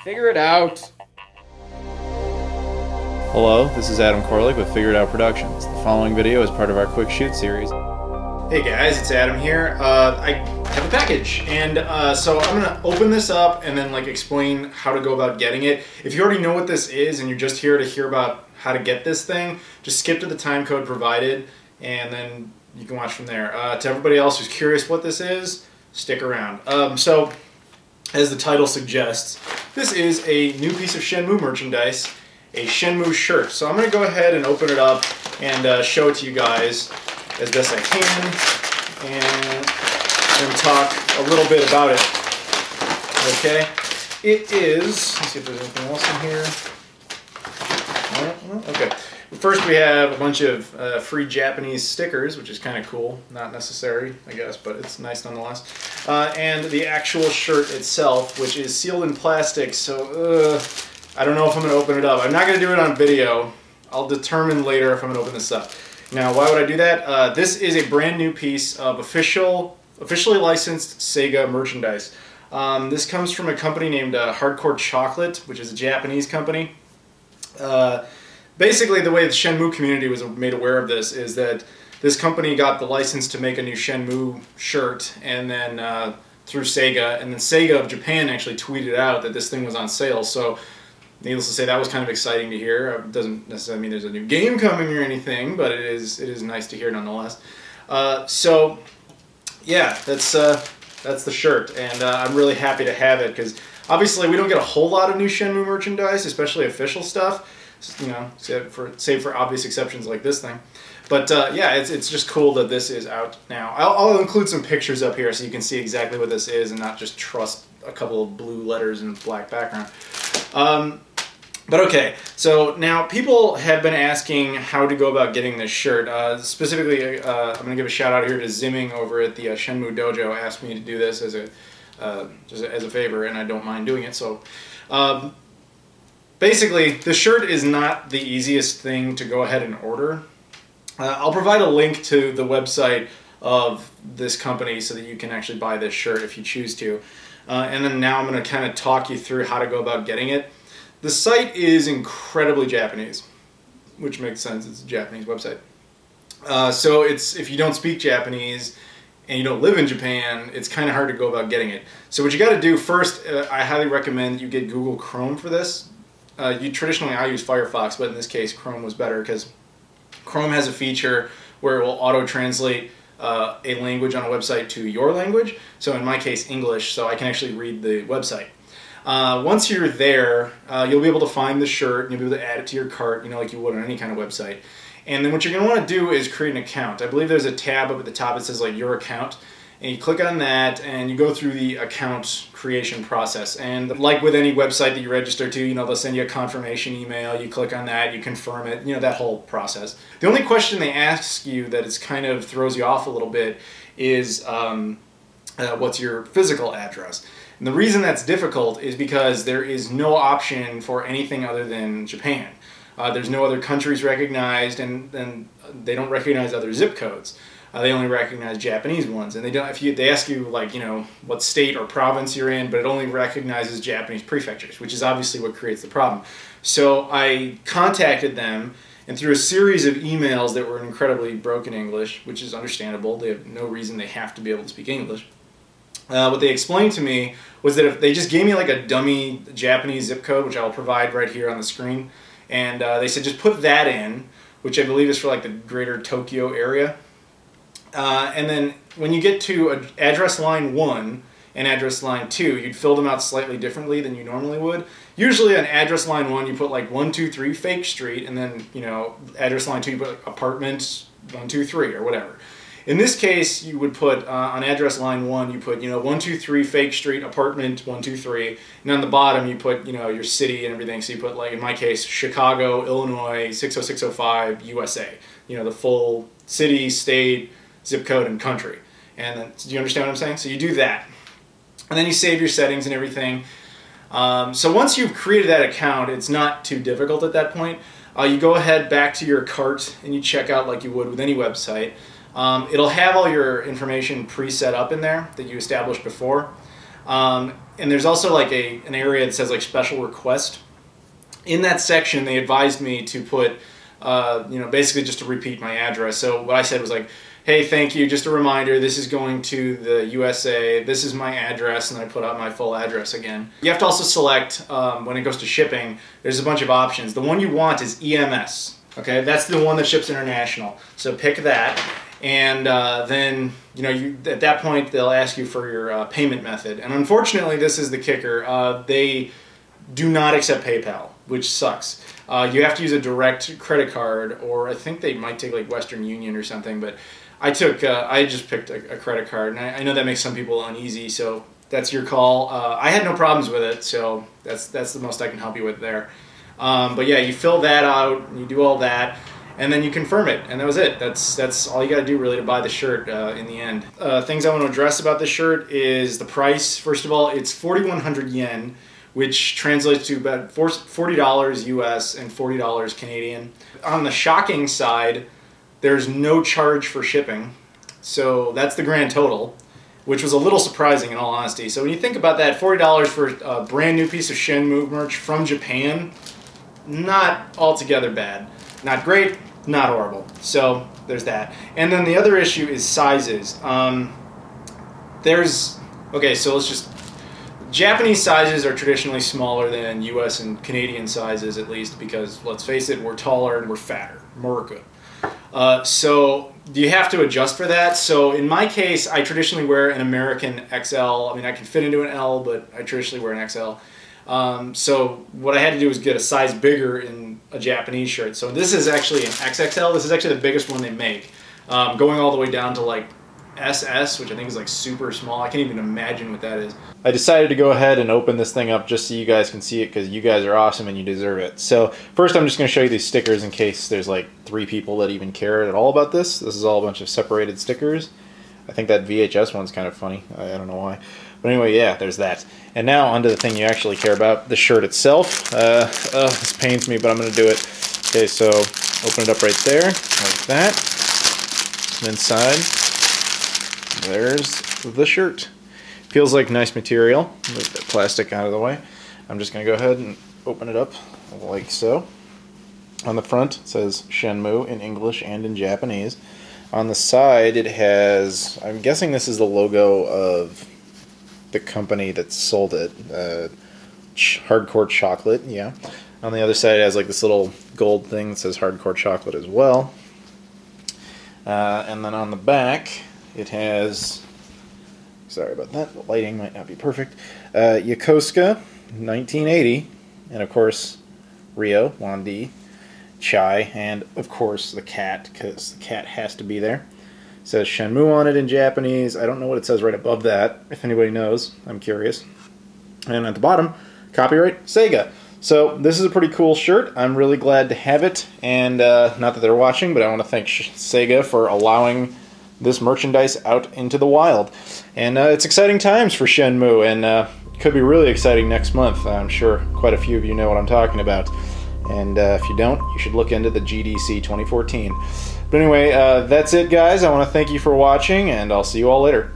Figure it out. Hello, this is Adam Koralik with Figure It Out Productions. The following video is part of our Quick Shoot series. Hey guys, it's Adam here. I have a package, and so I'm gonna open this up and then explain how to go about getting it. If you already know what this is and you're just here to hear about how to get this thing, just skip to the time code provided and then you can watch from there. To everybody else who's curious what this is, stick around. So, as the title suggests, this is a new piece of Shenmue merchandise, a Shenmue shirt. So I'm going to go ahead and open it up and show it to you guys as best I can, and I'm going to talk a little bit about it. Okay, it is, let's see if there's anything else in here. Okay, first we have a bunch of free Japanese stickers, which is kind of cool. Not necessary, I guess, but it's nice nonetheless. And the actual shirt itself, which is sealed in plastic, so I don't know if I'm going to open it up. I'm not going to do it on video. I'll determine later if I'm going to open this up. Now, why would I do that? This is a brand new piece of officially licensed Sega merchandise. This comes from a company named Hardcore Chocolate, which is a Japanese company. Basically, the way the Shenmue community was made aware of this is that this company got the license to make a new Shenmue shirt, and then through Sega, and then Sega of Japan actually tweeted out that this thing was on sale. So, needless to say, that was kind of exciting to hear. It doesn't necessarily mean there's a new game coming or anything, but it is nice to hear nonetheless. So, yeah, that's the shirt, and I'm really happy to have it because obviously we don't get a whole lot of new Shenmue merchandise, especially official stuff. You know, save for obvious exceptions like this thing. But yeah, it's just cool that this is out now. I'll include some pictures up here so you can see exactly what this is and not just trust a couple of blue letters in a black background. But okay, so now people have been asking how to go about getting this shirt. Specifically, I'm going to give a shout out here to Zimming over at the Shenmue Dojo. Asked me to do this as a favor, and I don't mind doing it. So. Basically, the shirt is not the easiest thing to go ahead and order. I'll provide a link to the website of this company so that you can actually buy this shirt if you choose to. And then now I'm going to kind of talk you through how to go about getting it. The site is incredibly Japanese, which makes sense. It's a Japanese website. So if you don't speak Japanese and you don't live in Japan, it's kind of hard to go about getting it. So what you got to do first, I highly recommend you get Google Chrome for this. Traditionally, I use Firefox, but in this case, Chrome was better because Chrome has a feature where it will auto-translate a language on a website to your language. So in my case, English, so I can actually read the website. Once you're there, you'll be able to find the shirt and you'll be able to add it to your cart, you know, like you would on any kind of website. And then what you're going to want to do is create an account. I believe there's a tab up at the top that says like your account. And you click on that and you go through the account creation process. And like with any website that you register to, you know, they'll send you a confirmation email, you click on that, you confirm it, you know, that whole process. The only question they ask you that is kind of throws you off a little bit is what's your physical address? And the reason that's difficult is because there is no option for anything other than Japan. There's no other countries recognized, and they don't recognize other zip codes. They only recognize Japanese ones, and they don't. They ask you like, you know, what state or province you're in, but it only recognizes Japanese prefectures, which is obviously what creates the problem. So I contacted them, and through a series of emails that were in incredibly broken English, which is understandable. They have no reason they have to be able to speak English. What they explained to me was that if they just gave me like a dummy Japanese zip code, which I'll provide right here on the screen, and they said just put that in, which I believe is for like the greater Tokyo area. And then when you get to address line 1 and address line 2, you'd fill them out slightly differently than you normally would. Usually on address line 1, you put like 123 Fake Street, and then, you know, address line 2, you put like apartment 123 or whatever. In this case, you would put, on address line 1, you put, you know, 123 Fake Street, apartment 123, and on the bottom you put, you know, your city and everything. So you put, like, in my case, Chicago, Illinois, 60605, USA. You know, the full city, state, zip code, and country. And then, do you understand what I'm saying? So you do that. And then you save your settings and everything. So once you've created that account, it's not too difficult at that point. You go ahead back to your cart and you check out like you would with any website. It'll have all your information pre-set up in there that you established before. And there's also like an area that says like special request. In that section, they advised me to put, you know, basically just to repeat my address. So what I said was like, hey, thank you, just a reminder, this is going to the USA, this is my address, and I put out my full address again. You have to also select, when it goes to shipping, there's a bunch of options. The one you want is EMS, okay? That's the one that ships international. So pick that, and then, you know, at that point, they'll ask you for your payment method. And unfortunately, this is the kicker, they do not accept PayPal, which sucks. You have to use a direct credit card, or I think they might take like Western Union or something, but I just picked a credit card, and I know that makes some people uneasy, so that's your call. I had no problems with it, so that's the most I can help you with there. But yeah, you fill that out, and you do all that, and then you confirm it, and that was it. That's all you got to do really to buy the shirt in the end. Things I want to address about this shirt is the price. First of all, it's 4,100 yen, which translates to about $40 US and $40 Canadian. On the shocking side, there's no charge for shipping, so that's the grand total, which was a little surprising in all honesty. So when you think about that, $40 for a brand new piece of Shenmue merch from Japan, not altogether bad. Not great, not horrible. So there's that. And then the other issue is sizes. Okay, so let's just, Japanese sizes are traditionally smaller than US and Canadian sizes, at least, because let's face it, we're taller and we're fatter. America. So you have to adjust for that. So in my case, I traditionally wear an American XL. I mean, I can fit into an L, but I traditionally wear an XL. So what I had to do was get a size bigger in a Japanese shirt. So this is actually an XXL. This is actually the biggest one they make, going all the way down to like SS, which I think is like super small. I can't even imagine what that is. I decided to go ahead and open this thing up just so you guys can see it, because you guys are awesome and you deserve it. So first I'm just going to show you these stickers in case there's like 3 people that even care at all about this. This is all a bunch of separated stickers. I think that VHS one's kind of funny. I don't know why. But anyway, yeah, there's that. And now onto the thing you actually care about, the shirt itself. This pains me, but I'm going to do it. Okay, so open it up right there, like that. And inside, there's the shirt. Feels like nice material. Move that plastic out of the way. I'm just going to go ahead and open it up like so. On the front it says Shenmue in English and in Japanese. On the side it has, I'm guessing this is the logo of the company that sold it. Hardcore Chocolate, yeah. On the other side it has like this little gold thing that says Hardcore Chocolate as well. And then on the back it has, sorry about that, the lighting might not be perfect, Yokosuka, 1980, and of course Ryo, Wandi, Chai, and of course the cat, because the cat has to be there. It says Shenmue on it in Japanese. I don't know what it says right above that. If anybody knows, I'm curious. And at the bottom, copyright Sega. So this is a pretty cool shirt. I'm really glad to have it, and not that they're watching, but I want to thank Sega for allowing this merchandise out into the wild. And it's exciting times for Shenmue, and it could be really exciting next month. I'm sure quite a few of you know what I'm talking about. And if you don't, you should look into the GDC 2014. But anyway, that's it, guys. I want to thank you for watching, and I'll see you all later.